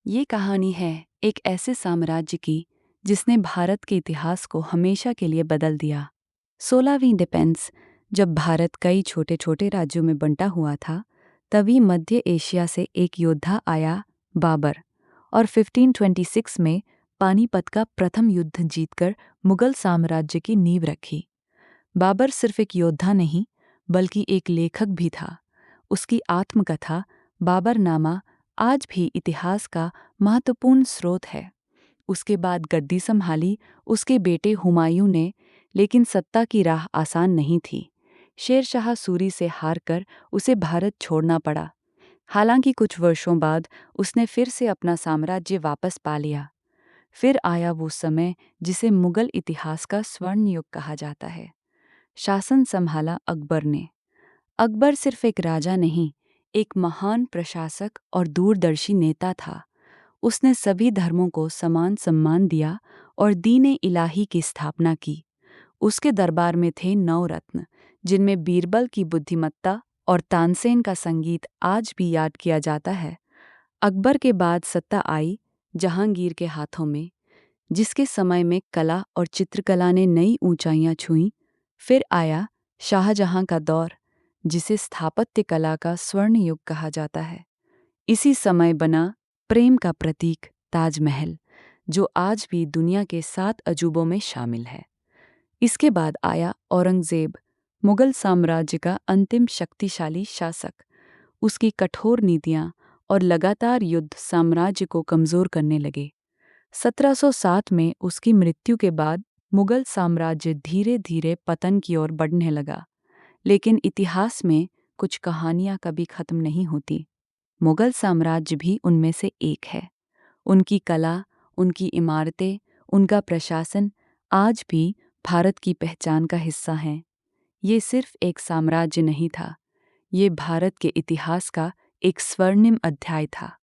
ये कहानी है एक ऐसे साम्राज्य की जिसने भारत के इतिहास को हमेशा के लिए बदल दिया। 16वीं इंडिपेंडेंस जब भारत कई छोटे छोटे राज्यों में बंटा हुआ था, तभी मध्य एशिया से एक योद्धा आया, बाबर, और 1526 में पानीपत का प्रथम युद्ध जीतकर मुगल साम्राज्य की नींव रखी। बाबर सिर्फ एक योद्धा नहीं, बल्कि एक लेखक भी था। उसकी आत्मकथा बाबरनामा आज भी इतिहास का महत्वपूर्ण स्रोत है। उसके बाद गद्दी संभाली उसके बेटे हुमायूं ने, लेकिन सत्ता की राह आसान नहीं थी। शेर शाह सूरी से हारकर उसे भारत छोड़ना पड़ा। हालांकि कुछ वर्षों बाद उसने फिर से अपना साम्राज्य वापस पा लिया। फिर आया वो समय जिसे मुगल इतिहास का स्वर्ण युग कहा जाता है। शासन संभाला अकबर ने। अकबर सिर्फ एक राजा नहीं, एक महान प्रशासक और दूरदर्शी नेता था। उसने सभी धर्मों को समान सम्मान दिया और दीन-ए इलाही की स्थापना की। उसके दरबार में थे 9 रत्न, जिनमें बीरबल की बुद्धिमत्ता और तानसेन का संगीत आज भी याद किया जाता है। अकबर के बाद सत्ता आई जहांगीर के हाथों में, जिसके समय में कला और चित्रकला ने नई ऊंचाइयां छुईं। फिर आया शाहजहां का दौर, जिसे स्थापत्य कला का स्वर्ण युग कहा जाता है। इसी समय बना प्रेम का प्रतीक ताजमहल, जो आज भी दुनिया के 7 अजूबों में शामिल है। इसके बाद आया औरंगजेब, मुगल साम्राज्य का अंतिम शक्तिशाली शासक। उसकी कठोर नीतियां और लगातार युद्ध साम्राज्य को कमजोर करने लगे। 1707 में उसकी मृत्यु के बाद मुगल साम्राज्य धीरे धीरे पतन की ओर बढ़ने लगा। लेकिन इतिहास में कुछ कहानियां कभी खत्म नहीं होती। मुगल साम्राज्य भी उनमें से एक है। उनकी कला, उनकी इमारतें, उनका प्रशासन आज भी भारत की पहचान का हिस्सा हैं। ये सिर्फ एक साम्राज्य नहीं था, ये भारत के इतिहास का एक स्वर्णिम अध्याय था।